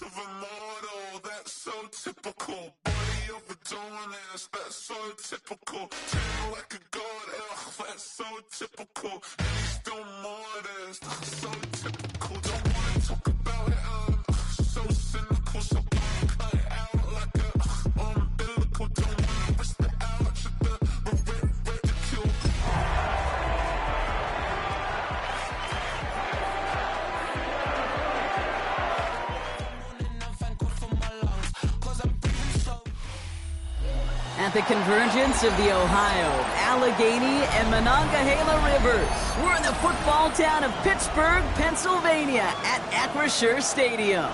of a model, that's so typical. Body of Adonis, that's so typical. Treat like a god, ugh, that's so typical. And he's still modest, ugh, so typical. Don't wanna talk about it, so cynical. So cut it out like a umbilical. Don't wanna risk the ouch of the ridicule. At the convergence of the Ohio, Allegheny, and Monongahela rivers, we're in the football town of Pittsburgh, Pennsylvania, at Acrisure Stadium.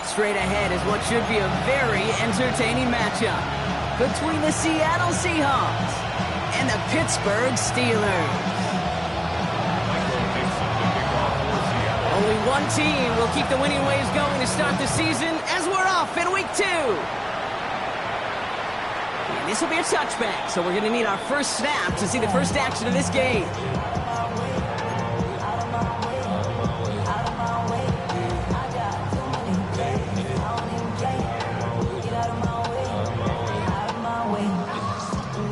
Straight ahead is what should be a very entertaining matchup between the Seattle Seahawks and the Pittsburgh Steelers. Only one team will keep the winning waves going to start the season as we're off in week 2. And this will be a touchback, so we're going to need our first snap to see the first action of this game.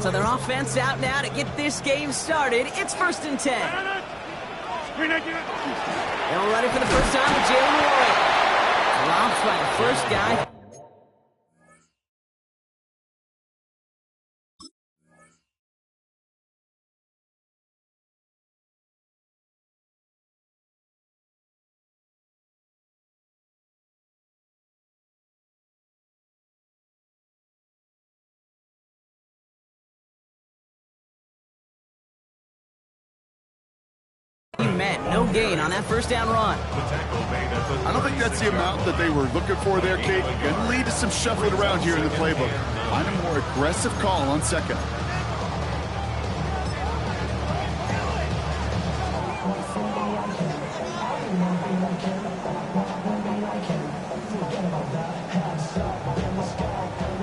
So their offense out now to get this game started. It's 1st and 10. They'll run it for the first time with Jalen Warren. Dropped by the first guy. No gain on that first down run. I don't think that's the amount that they were looking for there, Kate. Going to lead to some shuffling around here in the playbook. Find a more aggressive call on second.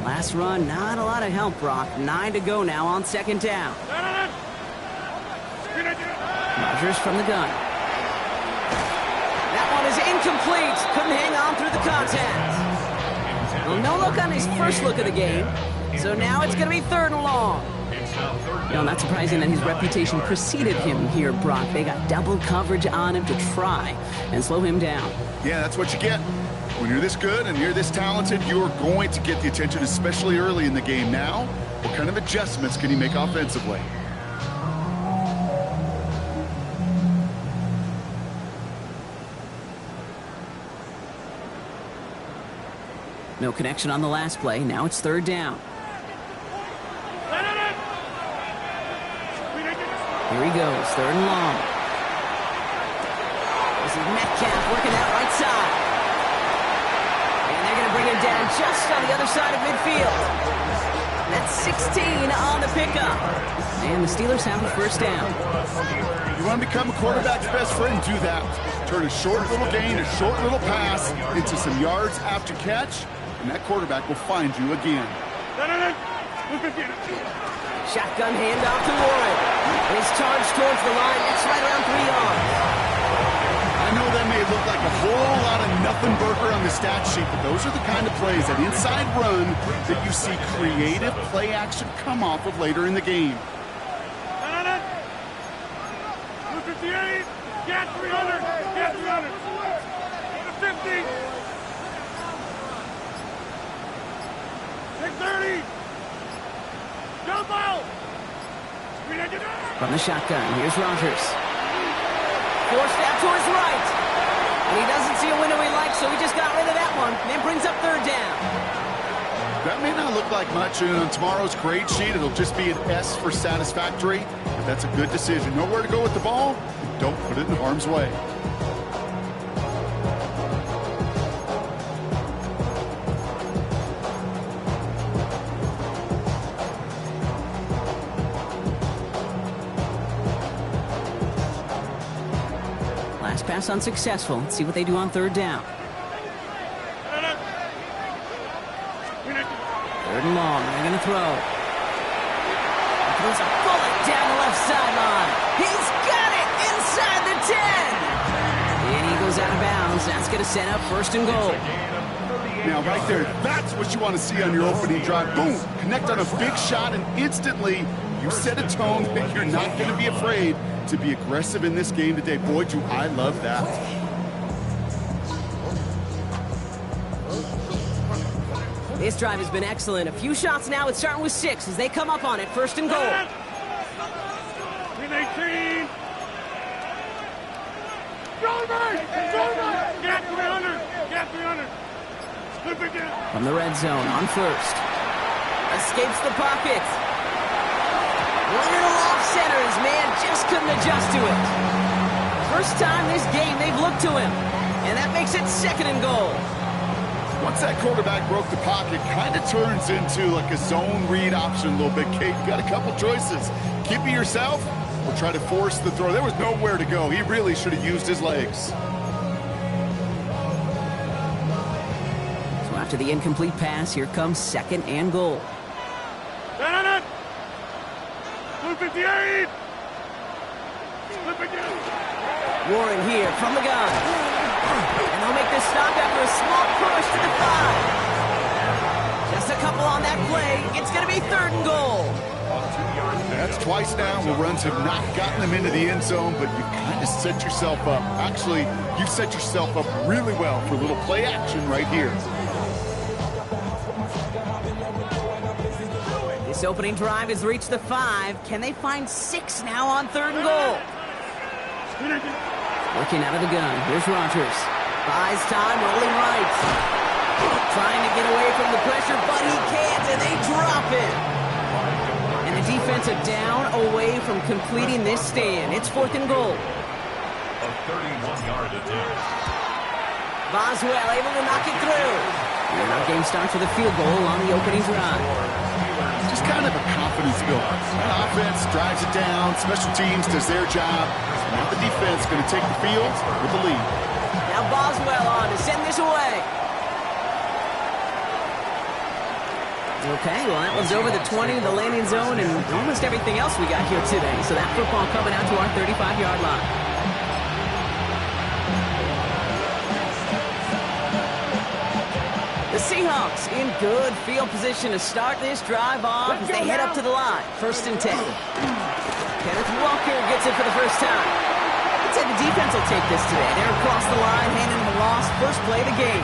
Last run, not a lot of help, Brock. 9 to go now on 2nd down. Rodgers from the gun. That one is incomplete. Couldn't hang on through the contact. Well, no look on his first look of the game. So now it's going to be 3rd and long. You know, not surprising that his reputation preceded him here, Brock. They got double coverage on him to try and slow him down. Yeah, that's what you get. When you're this good and you're this talented, you're going to get the attention, especially early in the game. Now, what kind of adjustments can he make offensively? No connection on the last play. Now it's 3rd down. Here he goes, 3rd and long. This is Metcalf working that right side. And they're going to bring him down just on the other side of midfield. That's 16 on the pickup. And the Steelers have a first down. You want to become a quarterback's best friend? Do that. Turn a short little gain, a short little pass into some yards after catch, and that quarterback will find you again. Shotgun handoff to Warren. His charge towards the line. It's right around 3 yards. I know that may look like a whole lot of nothing burger on the stat sheet, but those are the kind of plays, that inside run, that you see creative play action come off of later in the game. Get 300! Get 300! 50! 630! Jump out! From the shotgun, here's Rodgers. Forced out to his right. And he doesn't see a window he likes, so he just got rid of that one. And brings up 3rd down. That may not look like much, and on tomorrow's grade sheet, it'll just be an S for satisfactory. But that's a good decision. Know where to go with the ball, and don't put it in harm's way. Last pass unsuccessful. Let's see what they do on 3rd down. 3rd and long. They're going to throw. He throws a bullet down the left sideline. He's got it inside the 10. And he goes out of bounds. That's going to set up 1st and goal. Now, right there, that's what you want to see on your opening drive. Boom! Connect on a big shot, and instantly you set a tone that you're not going to be afraid to be aggressive in this game today. Boy, do I love that. This drive has been excellent. A few shots now. It's starting with 6 as they come up on it. First and goal. 18. Gap 300. Gap 300. Slip again. From the red zone on first. Escapes the pocket. Little off center. His man just couldn't adjust to it. First time this game they've looked to him. And that makes it second and goal. Once that quarterback broke the pocket, kind of turns into like a zone read option a little bit. Kate, you got a couple choices. Keep it yourself or try to force the throw. There was nowhere to go. He really should have used his legs. So after the incomplete pass, here comes second and goal. 10. 258. Slip again. Warren here from the gun. And they'll make this stop after a small push to the 5. Just a couple on that play. It's going to be third and goal. That's twice now where runs have not gotten them into the end zone, but you kind of set yourself up. Actually, you've set yourself up really well for a little play action right here. This opening drive has reached the 5. Can they find 6 now on third and goal? Working out of the gun. Here's Rodgers. Buys time, rolling right. Trying to get away from the pressure, but he can't, and they drop it. And the defensive down away from completing this stand. It's fourth and goal. A 31-yard attempt. Boswell able to knock it through. And our game starts with a field goal on the opening drive. Just kind of a confidence builder. That offense drives it down. Special teams does their job. Now the defense going to take the field with the lead. Now Boswell on to send this away. Okay, well, that one's over the 20, the landing zone, and almost everything else we got here today. So that football coming out to our 35-yard line. The Seahawks in good field position to start this drive off as they head up to the line. First and 10. Kenneth Walker gets it for the first time. I'd say the defense will take this today. They're across the line, handing them a loss. First play of the game.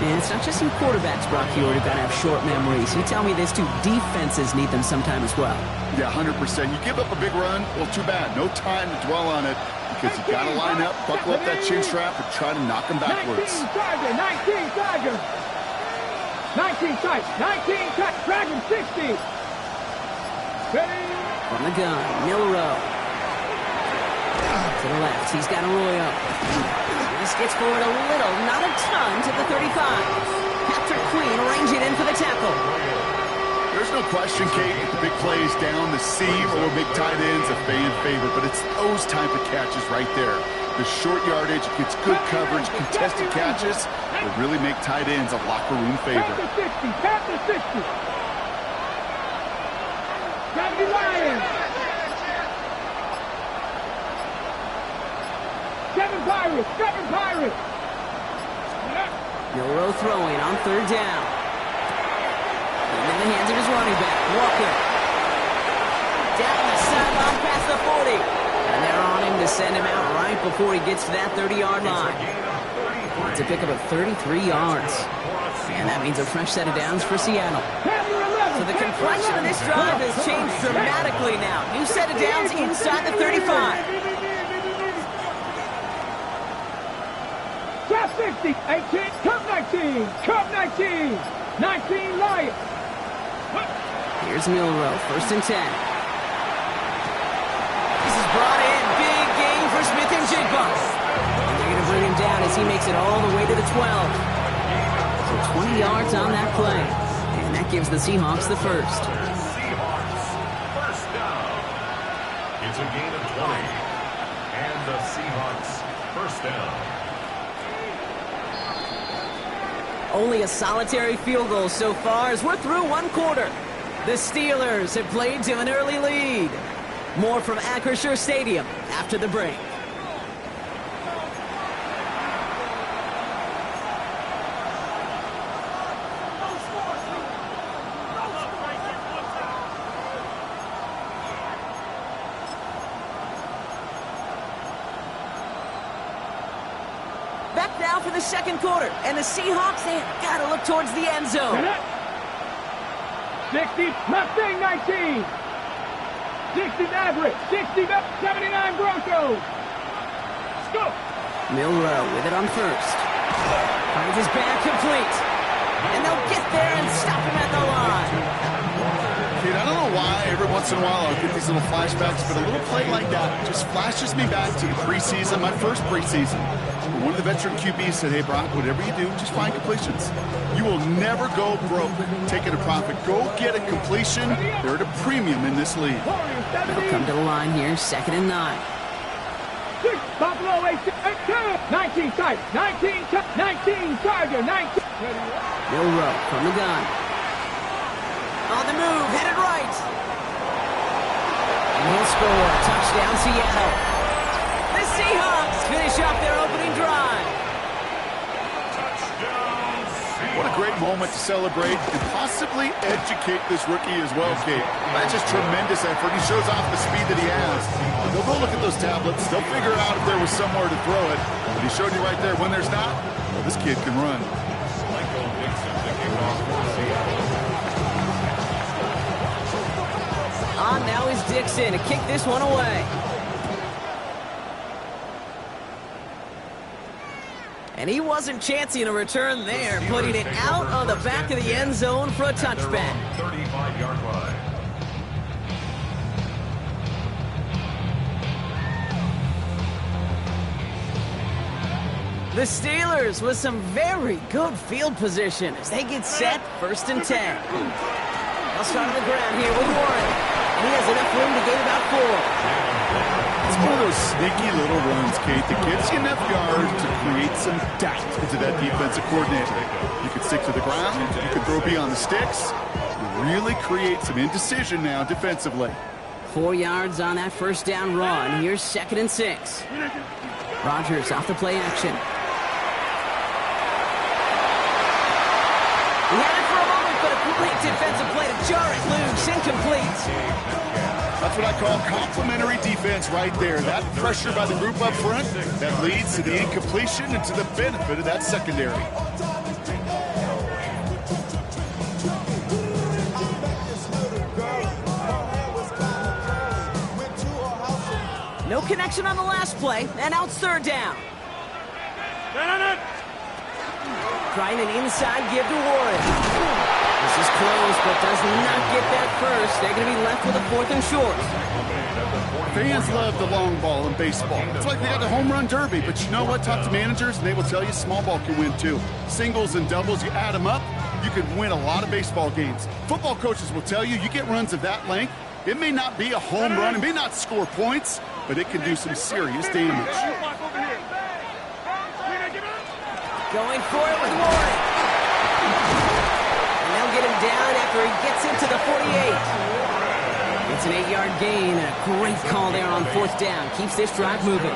And it's not just some quarterbacks, Brock, you already got to have short memories. You tell me this too, defenses need them sometime as well. Yeah, 100%. You give up a big run, well, too bad. No time to dwell on it because you got to line up, buckle up that chin strap, and try to knock them backwards. 19 Tiger. 19 tight. 19 tight. Dragon 60. Ready. From the gun, Milrow. To the left, he's got Arroyo. This gets forward a little, not a ton, to the 35. Patrick Queen arranging in for the tackle. There's no question, Kate, the big plays down the seam or big tight ends, a fan favorite, but it's those type of catches right there. The short yardage, gets good coverage, contested catches will really make tight ends a locker room favorite. Tap the 60. Gravity Lions. 7 Pirates. Milrow throwing on third down. And in the hands of his running back, Walker. Down the sideline past the 40. And they're on him to send him out right before he gets to that 30-yard line. It's a pickup of 33 yards. And that means a fresh set of downs for Seattle. So the complexion of this drive has changed dramatically now. New set of downs inside the 35. Top 60, 18, Cup 19, 19 Lions. Here's Milrow, first and 10. This is brought in, big gain for Smith and Jigba. And they're going to bring him down as he makes it all the way to the 12. So 20 yards on that play. And that gives the Seahawks the first. Seahawks first down. It's a gain of 20. And the Seahawks first down. Only a solitary field goal so far as we're through one quarter. The Steelers have played to an early lead. More from Acrisure Stadium after the break. back now for the second quarter. And the Seahawks, they've got to look towards the end zone. 60, Mustang 19. 60 Maverick. 60, 79 Broncos. Let's go. Milrow with it on first. Finds his back complete. And they'll get there and stop him at the line. Kid, I don't know why every once in a while I'll get these little flashbacks, but a little play like that just flashes me back to the preseason, my first preseason. One of the veteran QBs said, hey, Brock, whatever you do, just find completions. You will never go broke taking a profit. Go get a completion. They're at a premium in this league. They'll come to the line here, 2nd and 9. Buffalo 19 tight, 19 Charger, 19. Milrow from the gun. On the move, headed right. And he'll score. Touchdown, Seattle. The Seahawks finish off their opening drive. What a great moment to celebrate and possibly educate this rookie as well, Kate. That's just tremendous effort. He shows off the speed that he has. They'll go look at those tablets. They'll figure out if there was somewhere to throw it. But he showed you right there. When there's not, well, this kid can run. On now is Dixon to kick this one away. And he wasn't chancing a return there, putting it out on the back of the end zone for a touchback. 35-yard line. The Steelers with some very good field position as they get set, 1st and 10. They'll start on the ground here with Warren. And he has enough room to gain about 4. It's one of those sneaky little runs, Kate, that gives you enough yards to create some doubt into that defensive coordinator. You can stick to the ground. You can throw beyond the sticks. You really create some indecision now defensively. 4 yards on that first down run. Here's 2nd and 6. Rodgers off the play action. He had it for a moment, but a great defensive play to jar it loose. Incomplete. That's what I call complimentary defense right there. That pressure by the group up front, that leads to the incompletion and to the benefit of that secondary. No connection on the last play, and now it's 3rd down. Trying an inside give to Warren. This is close, but does not get that first. They're going to be left with a 4th and short. Fans love the long ball in baseball. It's like they got the home run derby, but you know what? Talk to managers, and they will tell you small ball can win too. Singles and doubles, you add them up, you can win a lot of baseball games. Football coaches will tell you, you get runs of that length, it may not be a home run, it may not score points, but it can do some serious damage. Going for it with Warren. And they'll get him down after he gets into the 48. It's an 8-yard gain and a great call there on 4th down. Keeps this drive moving.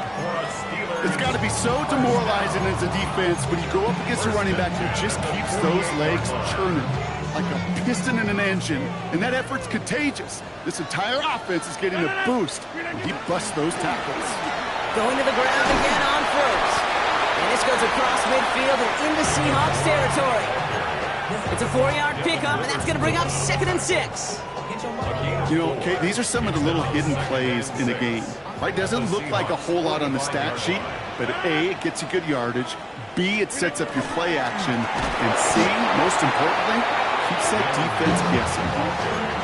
It's got to be so demoralizing as a defense when you go up against a running back who just keeps those legs churning like a piston in an engine. And that effort's contagious. This entire offense is getting a boost when he busts those tackles. Going to the ground again on first. And this goes across midfield and into Seahawks territory. It's a 4-yard pickup, and that's going to bring up 2nd and 6. You know, Kate, these are some of the little hidden plays in a game. Right? Doesn't look like a whole lot on the stat sheet, but A, it gets you good yardage. B, it sets up your play action. And C, most importantly, keeps that defense guessing.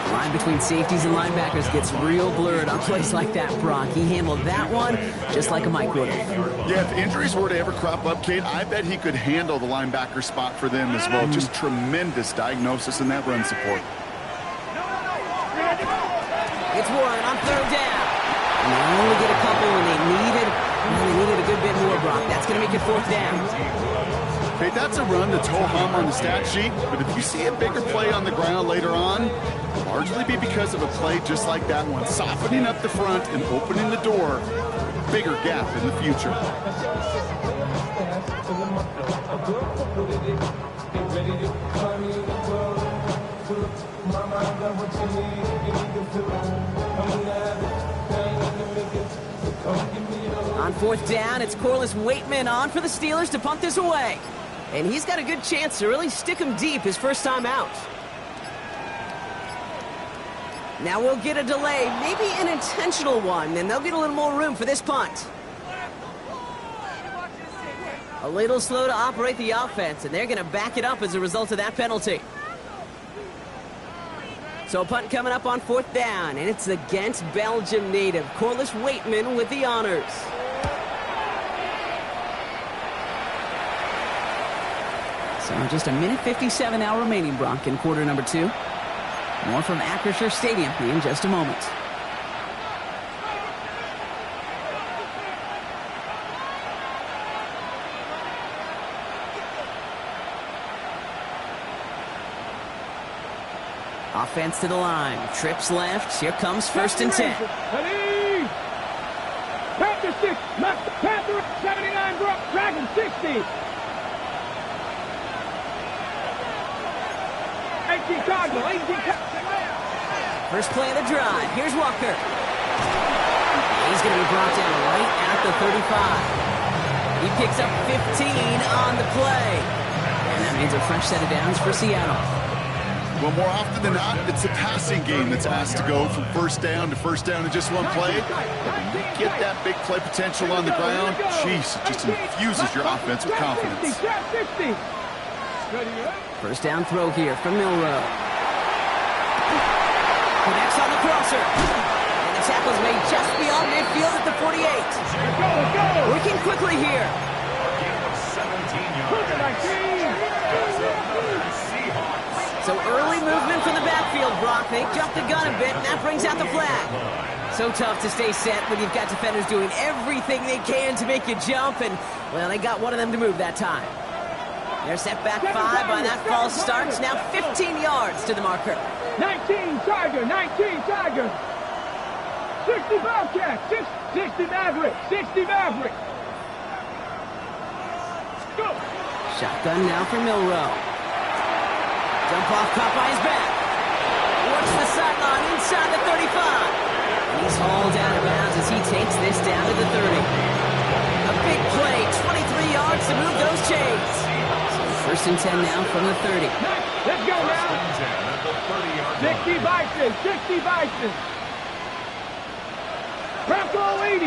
The line between safeties and linebackers gets real blurred on plays like that, Brock. He handled that one just like a Mike would have. Yeah, if injuries were to ever crop up, Kate, I bet he could handle the linebacker spot for them as well. Just tremendous diagnosis in that run support. It's Warren on 3rd down. And they only get a couple when they needed a good bit more, Brock. That's going to make it 4th down. Okay, that's a run that's ho-hum on the stat sheet, but if you see a bigger play on the ground later on, it'll largely be because of a play just like that one, softening up the front and opening the door, bigger gap in the future. On fourth down, it's Corliss Waitman on for the Steelers to punt this away. And he's got a good chance to really stick him deep his first time out. Now we'll get a delay, maybe an intentional one, and they'll get a little more room for this punt. A little slow to operate the offense, and they're going to back it up as a result of that penalty. So a punt coming up on fourth down, and it's against Belgium native Corliss Waitman with the honors. So just a minute 57 now remaining, Brock, in quarter number 2. More from Acrisure Stadium in just a moment. Offense to the line. Trips left. Here comes first and 10. Ready! Panther 6. Panther 79. Dragon 60. 18 Cardinal. 18 Cardinal. First play of the drive. Here's Walker. He's going to be brought down right at the 35. He picks up 15 on the play. And that means a fresh set of downs for Seattle. Well, more often than not, it's a passing game that's asked to go from first down in just one play. When you get that big play potential on the ground, jeez, it just infuses your offense with confidence. First down throw here from Milroe. Connects on the crosser. And the tackle's made just beyond midfield at the 48. Working quickly here. So early movement from the backfield, Brock. They jumped the gun a bit, and that brings out the flag. So tough to stay set when you've got defenders doing everything they can to make you jump, and, well, they got one of them to move that time. They're set back 5 on that false start. Now 15 yards to the marker. 19 Tiger, 19 Tiger. 60 Bobcat, 60 Maverick, 60 Maverick. Go. Shotgun now for Milroe. Jump off, caught by his back. Works the sideline inside the 35. And he's hauled out of bounds as he takes this down to the 30. A big play, 23 yards to move those chains. So first and 10 now from the 30. Let's go now. 60 Bison, 60 Bison. Bronco 80.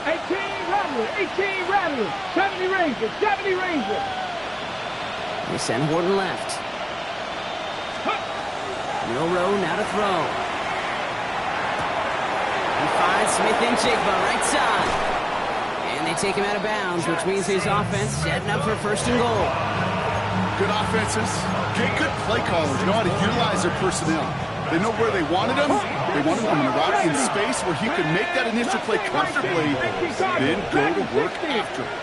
18 Rattler, 18 Rattler. 70 Ranger, 70 Ranger. They send Horton left. Milroe now to throw. He finds Smith-Njigba right side. And they take him out of bounds, which means his offense setting up for first and goal. Good offenses, good play callers, know how to utilize their personnel. They know where they wanted him. They wanted him in a route in space where he could make that initial play comfortably, then go to work after it.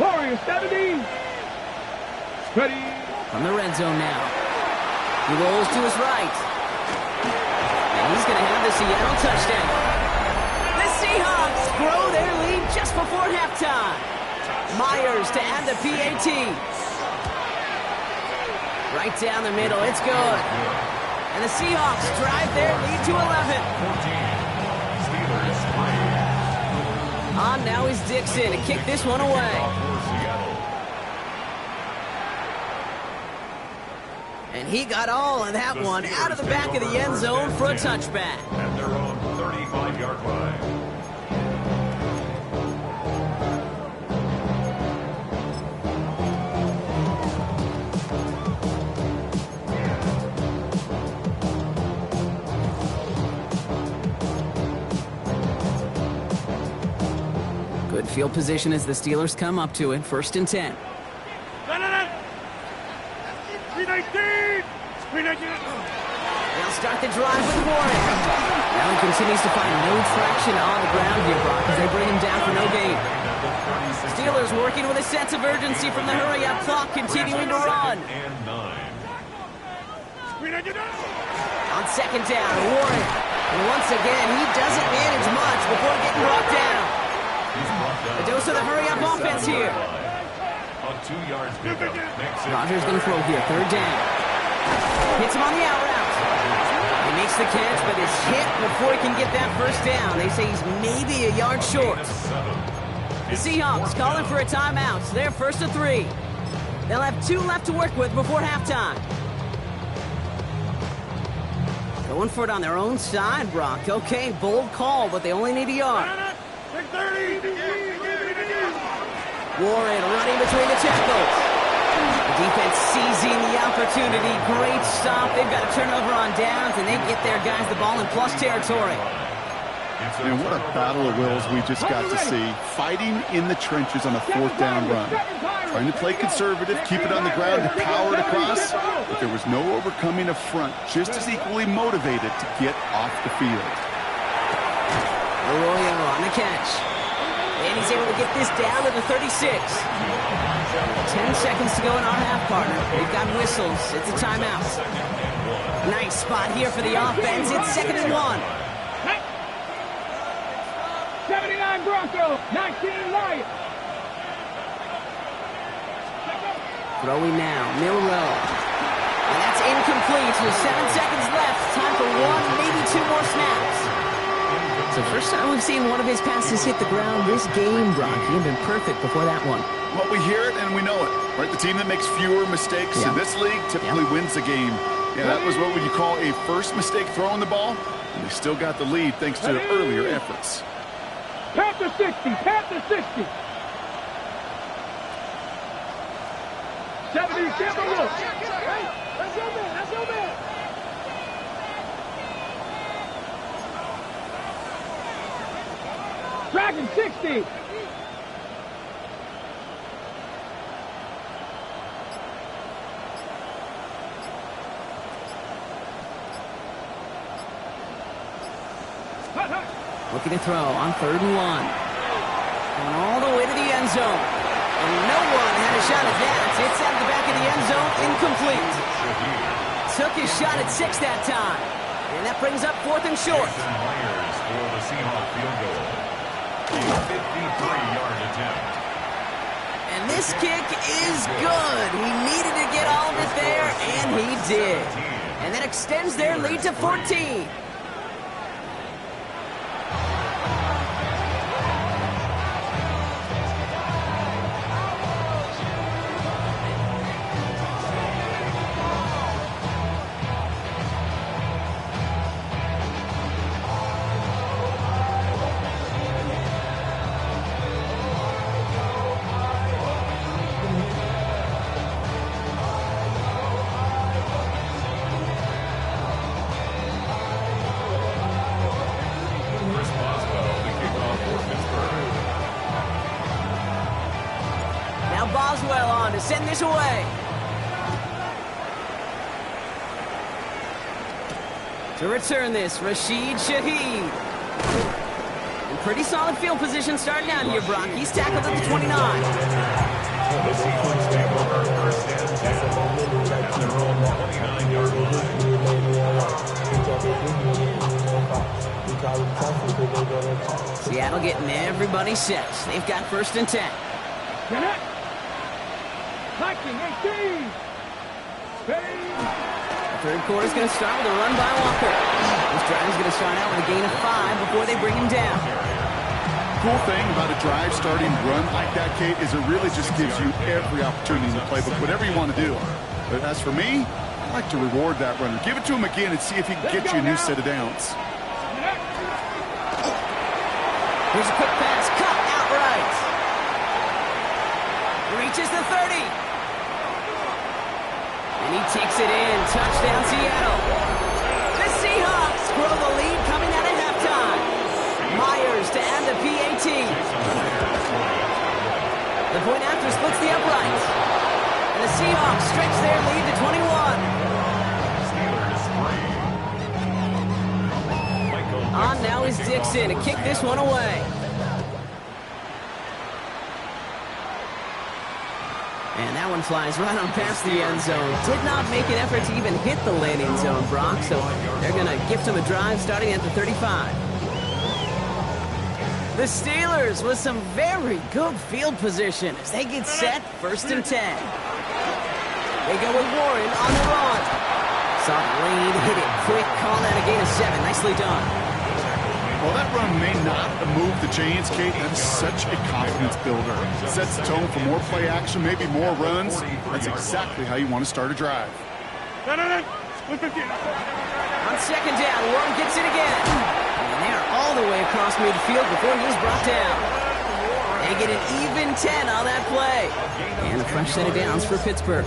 Warrior 70. Ready. From the red zone now. He rolls to his right. And he's going to have the Seattle touchdown. The Seahawks grow their lead just before halftime. Myers to add the PAT. Right down the middle. It's good. And the Seahawks drive their lead to 11. On now is Dixon to kick this one away. And he got all of that one out of the back of the end zone for a touchback. At their own 35-yard line. Good field position as the Steelers come up to it. First and 10. They'll start the drive with Warren. Now he continues to find no traction on the ground here, Brock, as they bring him down for no gain. Steelers working with a sense of urgency from the hurry-up clock, continuing to run. On second down, Warren. And once again, he doesn't manage much before getting brought down. A dose of the hurry-up offense here. Rodgers going to throw here, third down. Hits him on the out route. He makes makes the catch, but is hit before he can get that first down. They say he's maybe a yard short. The Seahawks calling for a timeout. So they're 1st and 3. They'll have 2 left to work with before halftime. Going for it on their own side, Brock. Okay, bold call, but they only need a yard. Warren running between the tackles. The defense seizing the opportunity. Great stop. They've got a turnover on downs, and they get their guys the ball in plus territory. And what a battle of wills we just got to see. Fighting in the trenches on a 4th down run. Trying to play conservative, keep it on the ground, to power it across. But there was no overcoming a front, just as equally motivated to get off the field. Arroyo on the catch. And he's able to get this down to the 36. 10 seconds to go in our half, partner. They've got whistles. It's a timeout. Nice spot here for the offense. It's 2nd and 1. 79 Broncos, 19 Lions. Throwing now, Milrow. And that's incomplete with 7 seconds left. Time for 1, maybe 2 more snaps. So first time we've seen one of his passes hit the ground this game, Brock. He had been perfect before that one. Well, we hear it and we know it, right? The team that makes fewer mistakes in this league typically wins the game. Yeah, that was what would you call a first mistake throwing the ball, and they still got the lead thanks to earlier efforts. Panther 60, Panther 60. 70, Campbell Wolf. That's your man, that's your man. Dragon 60. Looking to throw on 3rd and 1. Going all the way to the end zone. And no one had a shot at that. It's out of the back of the end zone, incomplete. Took his shot at 6 that time. And that brings up 4th and short. Myers for the Seahawks field goal. A 53-yard attempt. And this kick is good. He needed to get all of it there, and he did. And that extends their lead to 14. Boswell on to send this away. To return this, Rashid Shaheed. In pretty solid field position starting out here, Brock. He's tackled at the 29. The Seahawks take over 1st and 10 at their own 29-yard line. Seattle getting everybody set. They've got 1st and 10. Viking 18. The 3rd quarter is going to start with a run by Walker. This drive is going to start out with a gain of 5 before they bring him down. Cool thing about a drive starting run like that, Kate, is it really just gives you every opportunity in the playbook, whatever you want to do. But as for me, I like to reward that runner. Give it to him again and see if he can get you a new set of downs. Here's a quick pass, cut outright. Reaches the 30. And he takes it in. Touchdown, Seattle. The Seahawks grow the lead coming out at halftime. Myers to add the PAT. The point after splits the uprights. And the Seahawks stretch their lead to 21. On now is Dixon to kick this one away. And that one flies right on past the end zone. Did not make an effort to even hit the landing zone, Brock, so they're going to gift him a drive starting at the 35. The Steelers with some very good field position as they get set 1st and 10. They go with Warren on the run. Saw the lead, hit it quick, call that a gain of 7. Nicely done. Well, that run may not have moved the chains, Kate. That is such a confidence builder. Sets the tone for more play action, maybe more runs. That's exactly how you want to start a drive. On second down, Warren gets it again. And they're all the way across midfield before he's brought down. They get an even 10 on that play. And a fresh set of downs for Pittsburgh.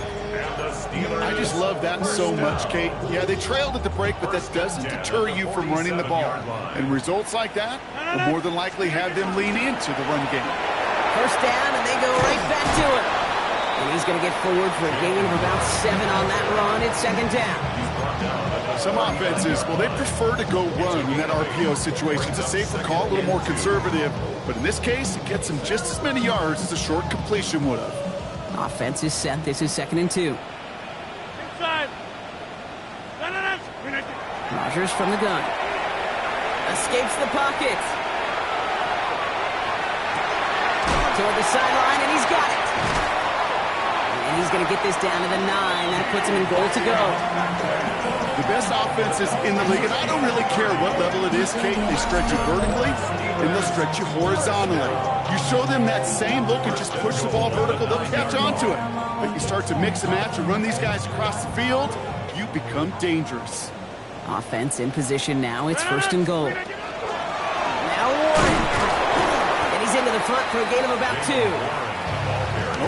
I just love that so much, Kate. Yeah, they trailed at the break, but that doesn't deter you from running the ball. And results like that will more than likely have them lean into the run game. First down, and they go right back to it. And he's going to get forward for a gain of about 7 on that run. It's second down. Some offenses, well, they prefer to go run in that RPO situation. It's a safer call, a little more conservative. But in this case, it gets them just as many yards as a short completion would have. Offense is set. This is 2nd and 2. Rodgers from the gun. Escapes the pocket. Toward the sideline, and he's got it. And he's going to get this down to the 9. That puts him in goal to go. The best offenses in the league, and I don't really care what level it is, Kate, they stretch you vertically, and they'll stretch you horizontally. You show them that same look and just push the ball vertical, they'll catch on to it. But you start to mix and match and run these guys across the field, you become dangerous. Offense in position now. It's 1st and goal. Now Warren. And he's into the front for a gain of about 2.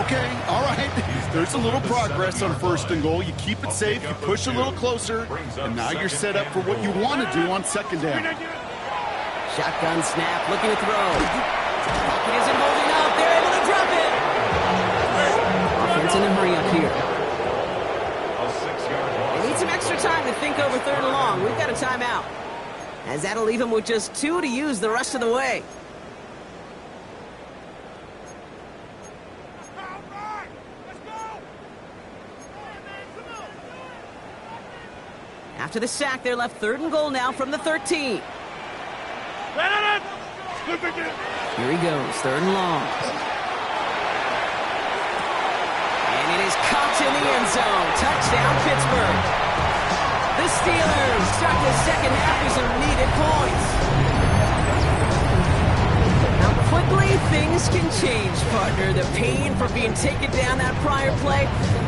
Okay, all right. There's a little progress on 1st and goal. You keep it safe, you push a little closer, and now you're set up for what you want to do on 2nd down. Shotgun snap, looking to throw. Pocket isn't holding up. They're able to drop it. Offense in a hurry up here. They need some extra time to think over 3rd and long. We've got a timeout. As that'll leave him with just 2 to use the rest of the way. After the sack, they're left 3rd and goal now from the 13. Here he goes, 3rd and long. And it is caught in the end zone. Touchdown, Pittsburgh. The Steelers start the second half with some needed points. How quickly things can change, partner. The pain from being taken down that prior play,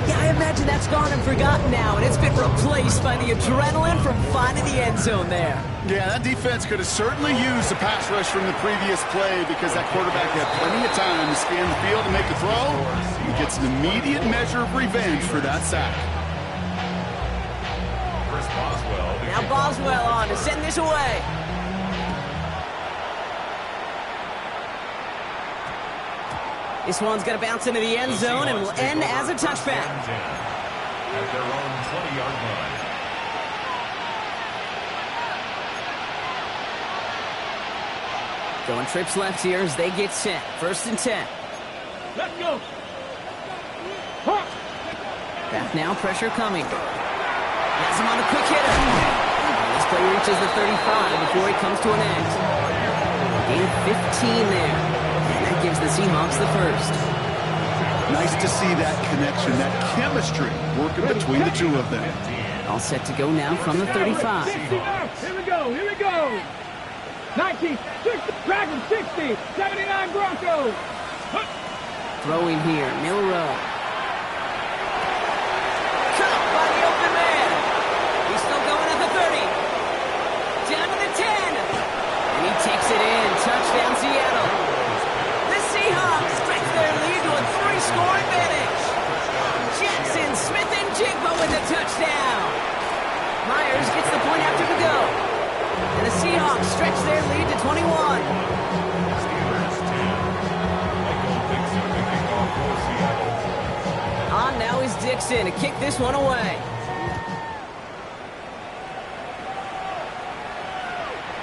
yeah, I imagine that's gone and forgotten now, and it's been replaced by the adrenaline from finding the end zone there. Yeah, that defense could have certainly used the pass rush from the previous play because that quarterback had plenty of time to scan the field and make a throw. He gets an immediate measure of revenge for that sack. Now Boswell on to send this away. This one's going to bounce into the end zone and will end as a touchback. At their own 20-yard line. Going trips left here as they get set. 1st and 10. Let's go. Back now, pressure coming. Has him on the quick hitter. This play reaches the 35 before he comes to an end. Gain of 15 there. And that gives the Seahawks the 1st. Nice to see that connection, that chemistry working between the two of them. All set to go now from the 35. 60 here we go, here we go. 19, 60, Dragon 60, 79 Broncos. Throwing here, Milrow. Caught by the open man. He's still going at the 30. Down to the 10. And he takes it in. Touchdown, Seattle. The Seahawks stretch their lead to a 3-score advantage. Jackson, Smith, and Jigba with the touchdown. Myers gets the point after the go. And the Seahawks stretch their lead to 21. On now is Dixon to kick this one away.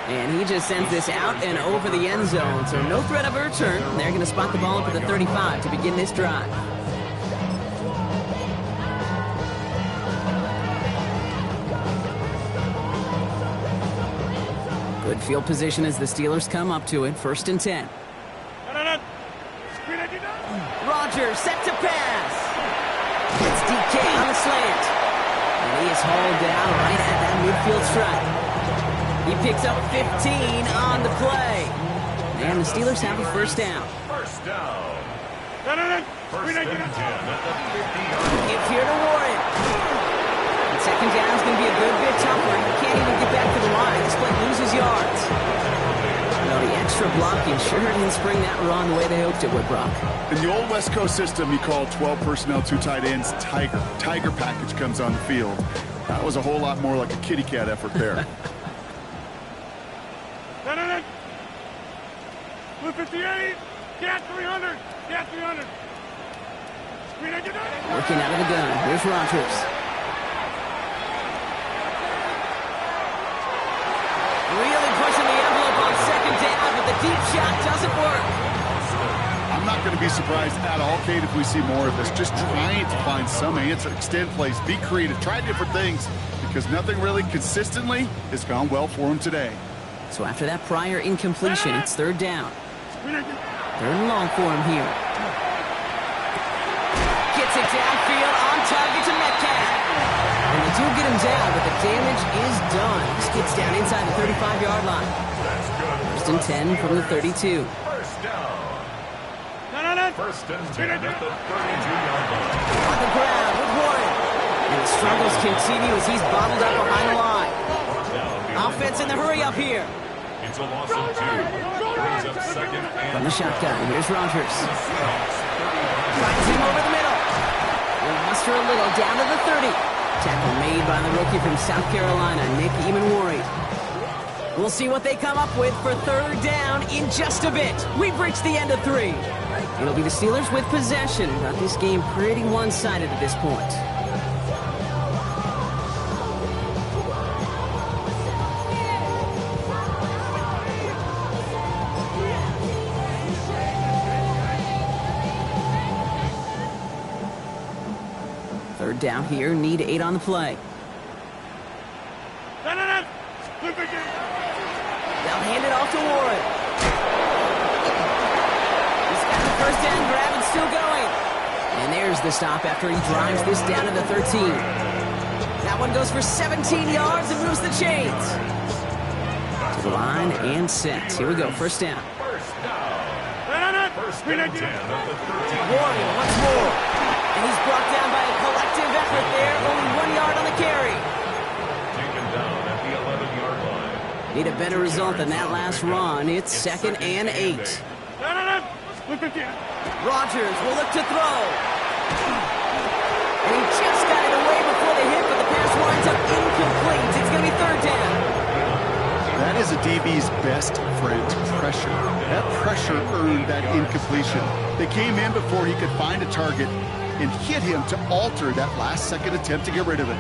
And he just sends this out and over the end zone. So no threat of a return. They're going to spot the ball up at the 35 to begin this drive. Good field position as the Steelers come up to it. 1st and 10. Rodgers set to pass. It's DK on the slant. And He is hauled down right at that midfield stripe. He picks up 15 on the play. And the Steelers have a first down. First down. First and 10 at the 50-yard line. Give here to Warren. And second down is going to be a good bit tougher. He can't even get back to the line. This play loses yards. Well, the extra blocking sure didn't spring that run the way they hoped it would, Brock. In the old West Coast system, you called 12 personnel, 2 tight ends, Tiger. Tiger package comes on the field. That was a whole lot more like a kitty cat effort there. Blue 58, cat 300, cat 300. Working out of the gun. Here's Rodgers. Really pushing the envelope on second down, but the deep shot doesn't work. I'm not going to be surprised at all, Kate, if we see more of this. Just trying to find some answer, extend plays, be creative, try different things, because nothing really consistently has gone well for him today. So after that prior incompletion, it's third down. Third and long for him here. Gets it downfield, on target to Metcalf. And they do get him down, but the damage is done. This gets down inside the 35-yard line. First and 10 from the 32. First down. First and 10 at the 32-yard line. On the ground with Warren. And the struggles continue as he's bottled up behind the line. Offense in the hurry up here. It's a loss of 2. Brings up second and From the shotgun, here's Rodgers. Finds him over the middle. Will muster a little down to the 30. Tackle made by the rookie from South Carolina, Nick Eamon-Worried. We'll see what they come up with for third down in just a bit. We've reached the end of 3. It'll be the Steelers with possession, but this game pretty one-sided at this point. Third down here, need 8 on the play. They'll hand it off to Warren. He's got the first down grab and still going. And there's the stop after he drives this down to the 13. That one goes for 17 yards and moves the chains. To the line and set. Here we go, first down. first down. First and 10 at the 13. Warren once more. And he's brought down by a collective effort there. Only 1 yard on the carry. Taken down at the 11-yard line. Need a better result than that last run. It's second and 8. Rodgers will look to throw. And he just got it away before the hit, but the pass winds up incomplete. It's going to be third down. That is a DB's best friend, pressure. That pressure earned that incompletion. They came in before he could find a target and hit him to alter that last-second attempt to get rid of it.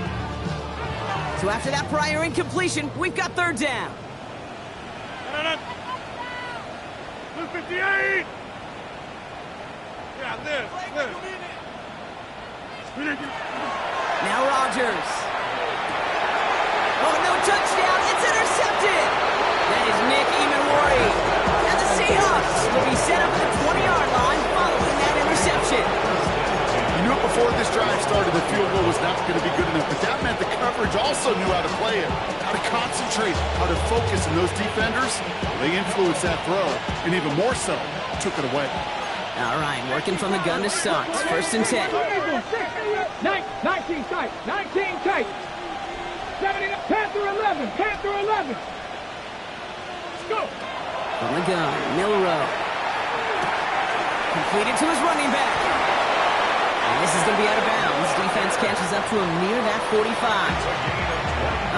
So after that prior incompletion, we've got third down. 58! Yeah, this. Now Rodgers. Oh, no touchdown. It's intercepted. That is Nick Eamon-Worried. And the Seahawks will be set up at the 20-yard line following that interception. You knew it before this drive started, the field goal was not going to be good enough, but that meant the coverage also knew how to play it, how to concentrate, how to focus, and those defenders, they influenced that throw, and even more so, took it away. All right, working from the gun to Socks. First and 10. 19 tight. 19 tight. 70, Panther 11. Panther 11. Let's go. From the gun, Milrow. Completed to his running back. And this is going to be out of bounds. Defense catches up to him near that 45.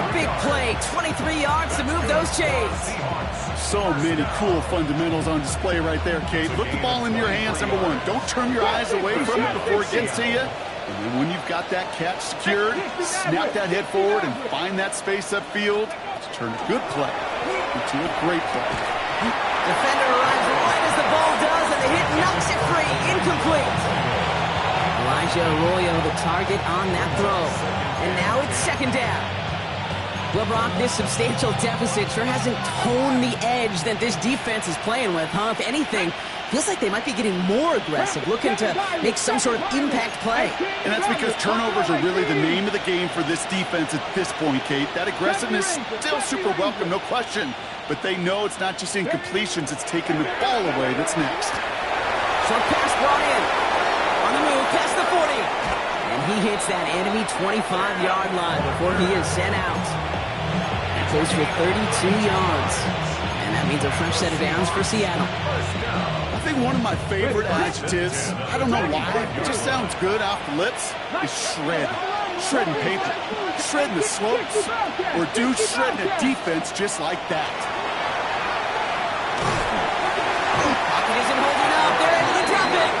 A big play, 23 yards to move those chains. So many cool fundamentals on display right there, Kate. Put the ball in your hands, number one. Don't turn your eyes away from it before it gets to you. And then when you've got that catch secured, snap that head forward and find that space upfield to turn a good play into a great play. Defender arrives right as the ball does, and the hit knocks it free. Incomplete. Elijah Arroyo, the target on that throw. And now it's second down. Well, Brock, this substantial deficit sure hasn't toned the edge that this defense is playing with, huh? If anything, feels like they might be getting more aggressive, looking to make some sort of impact play. And that's because turnovers are really the name of the game for this defense at this point, Kate. That aggressiveness still super welcome, no question. But they know it's not just incompletions, it's taking the ball away that's next. Short pass brought in. On the move, past the 40. And he hits that enemy 25-yard line before he is sent out. That goes for 32 yards. And that means a fresh set of downs for Seattle. I think one of my favorite adjectives, I don't know why, it just sounds good off the lips, is shred. Shredding paper. Shredding the slopes. Or do shredding a defense just like that. Pocket isn't holding up. They're able to drop it.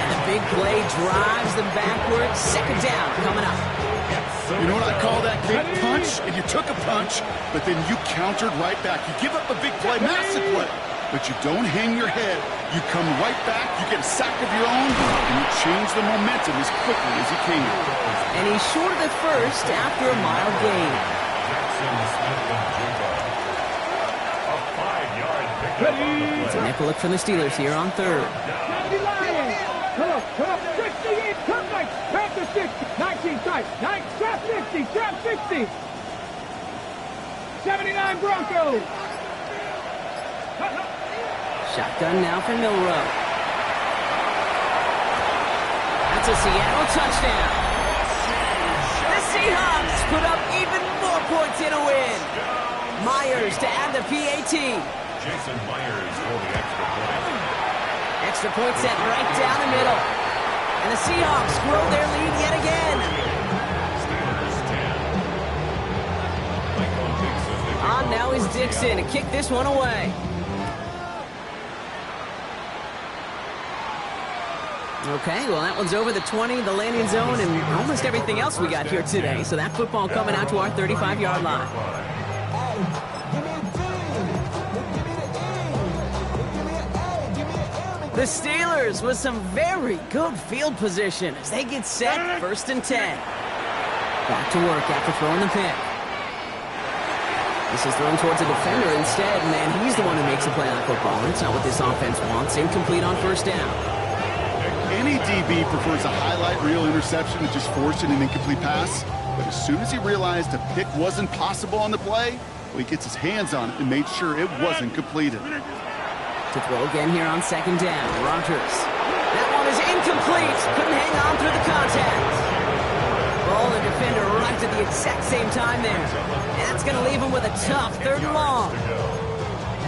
And the big play drives them backwards. Second down coming up. You know what I call that, Kate? Punch, and you took a punch, but then you countered right back. You give up a big play, massive play, but you don't hang your head. You come right back, you get a sack of your own, and you change the momentum as quickly as you can. And he's short of the first after a mile gain. It's a nickel look from the Steelers here on third. Come on, 68, come back, back to 60, 19 tight, 9, trap 50, trap 60. 79 Broncos. Shotgun now for Milrow. That's a Seattle touchdown. The Seahawks put up even more points in a win. Myers to add the PAT. Jason Myers for the extra point. Extra point set right down the middle. And the Seahawks grow their lead yet again. On now is Dixon to kick this one away. Okay, well, that one's over the 20, the landing zone, and almost everything else we got here today. So that football coming out to our 35-yard line. The Steelers with some very good field position as they get set, first and 10. Back to work after throwing the pick. This is thrown towards a defender instead, man. He's the one who makes a play on football. That's not what this offense wants. Incomplete on first down. Any DB prefers a highlight reel interception to just forcing an incomplete pass. But as soon as he realized a pick wasn't possible on the play, well, he gets his hands on it and made sure it wasn't completed. To throw again here on second down. Rogers. That one is incomplete. Couldn't hang on through the contact. Ball and defender arrived at the exact same time there. And that's going to leave him with a tough third and long.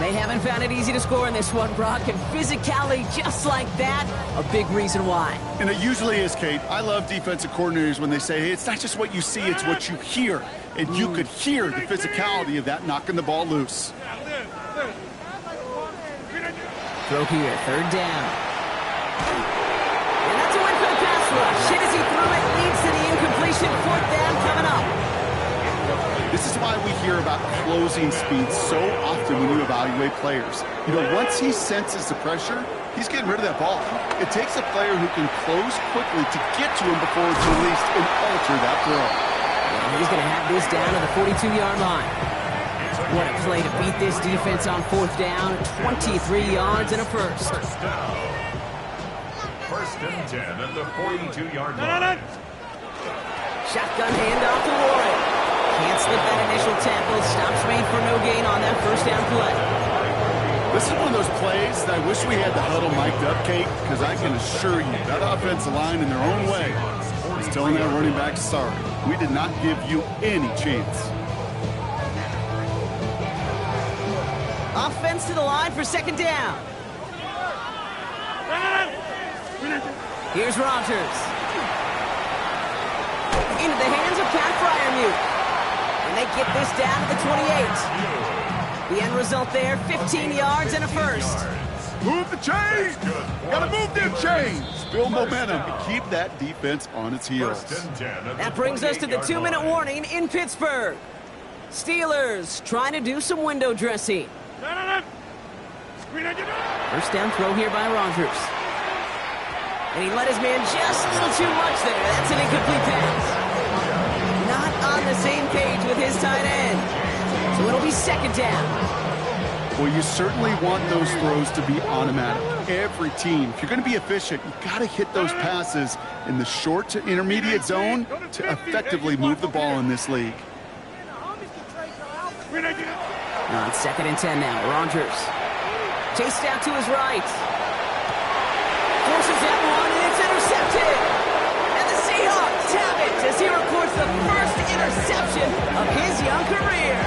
They haven't found it easy to score in this one, Brock, and physicality just like that, a big reason why. And it usually is, Kate. I love defensive coordinators when they say, hey, it's not just what you see, it's what you hear. And you could hear the physicality of that knocking the ball loose. Throw here, third down. And that's a win for the pass rush. Hit as he threw it, leads to the incompletion. Fourth down coming up. This is why we hear about closing speed so often when you evaluate players. You know, once he senses the pressure, he's getting rid of that ball. It takes a player who can close quickly to get to him before it's released and alter that throw. And he's going to have this down to the 42-yard line. What a play to beat this defense on fourth down. 23 yards and a first. First and 10 at the 42-yard line. Shotgun handoff to Warren. Can't slip that initial tackle. Stops made for no gain on that first down play. This is one of those plays that I wish we had the huddle mic'd up, Kate, because I can assure you that offensive line in their own way is telling that running back, sorry, we did not give you any chance. Offense to the line for second down. Here's Rogers. Into the hands of Pat Fryermuth. And they get this down to the 28. The end result there, 15 yards and a first. Move the chains! Gotta move them chains! Build momentum and keep that defense on its heels. That brings us to the 2-minute warning in Pittsburgh. Steelers trying to do some window dressing. First down throw here by Rogers. And he let his man just a little too much there. That's an incomplete pass. Not on the same page with his his tight end. So it'll be second down. Well, you certainly want those throws to be automatic. Every team, if you're going to be efficient, you got to hit those passes in the short to intermediate zone to effectively move the ball in this league. On second and 10 now, Rodgers. Chased out to his right. Forces that one, and it's intercepted. And the Seahawks have it as he records the first interception of his young career.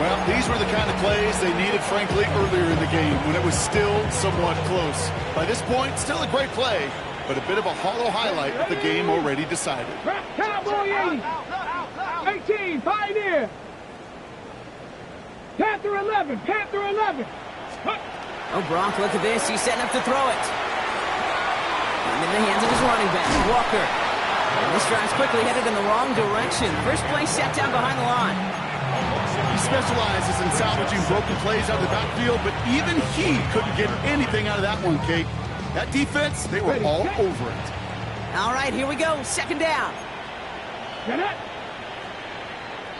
Well, these were the kind of plays they needed, frankly, earlier in the game when it was still somewhat close. By this point, still a great play, but a bit of a hollow highlight with the game already decided. Cowboy 80. 18, Pioneer. Panther 11, Panther 11. Oh, Brock, look at this. He's setting up to throw it. And in the hands of his running back, Walker. And this drive's quickly headed in the wrong direction. First play set down behind the line. He specializes in salvaging broken plays out of the backfield, but even he couldn't get anything out of that one, Kate. That defense, they were all over it. All right, here we go. Second down. Get it.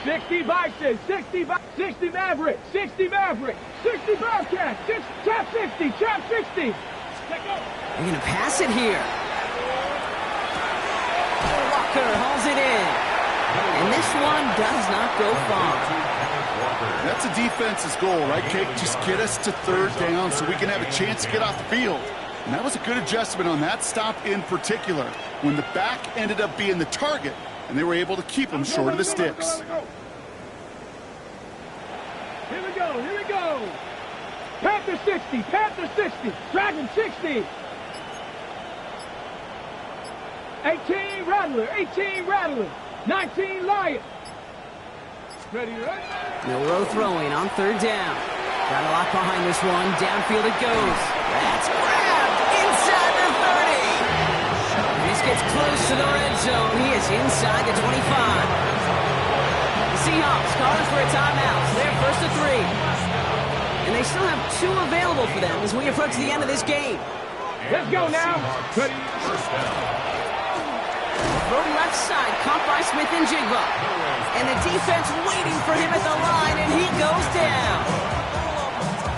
60 Bison, 60 Maverick, 60 Maverick, 60 Bobcat, trap 60, trap 60. They're going to pass it here. Walker hauls it in. And this one does not go far. That's a defense's goal, right, Kate? Just get us to third down so we can have a chance to get off the field. And that was a good adjustment on that stop in particular, when the back ended up being the target, and they were able to keep him short of the sticks. Here we go, here we go. Panther 60, Panther 60, Dragon 60. 18 Rattler, 18 Rattler, 19 Lion. Ready, right? Milrow throwing on third down. Got a lot behind this one. Downfield it goes. That's grabbed inside the 30. And this gets close to the red zone. He is inside the 25. The Seahawks calling for a timeout. They're first to 3. And they still have 2 available for them as we approach the end of this game. Let's go now. Ready? From left side, caught by Smith and Jigba. And the defense waiting for him at the line, and he goes down.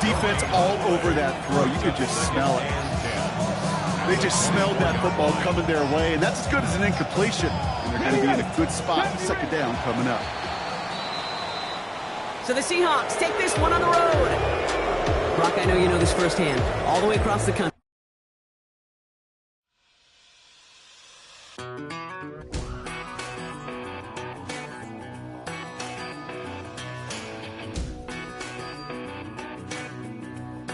Defense all over that throw. You could just smell it. They just smelled that football coming their way, and that's as good as an incompletion. And they're going to be in a good spot. Second down coming up. So the Seahawks take this one on the road. Brock, I know you know this firsthand. All the way across the country.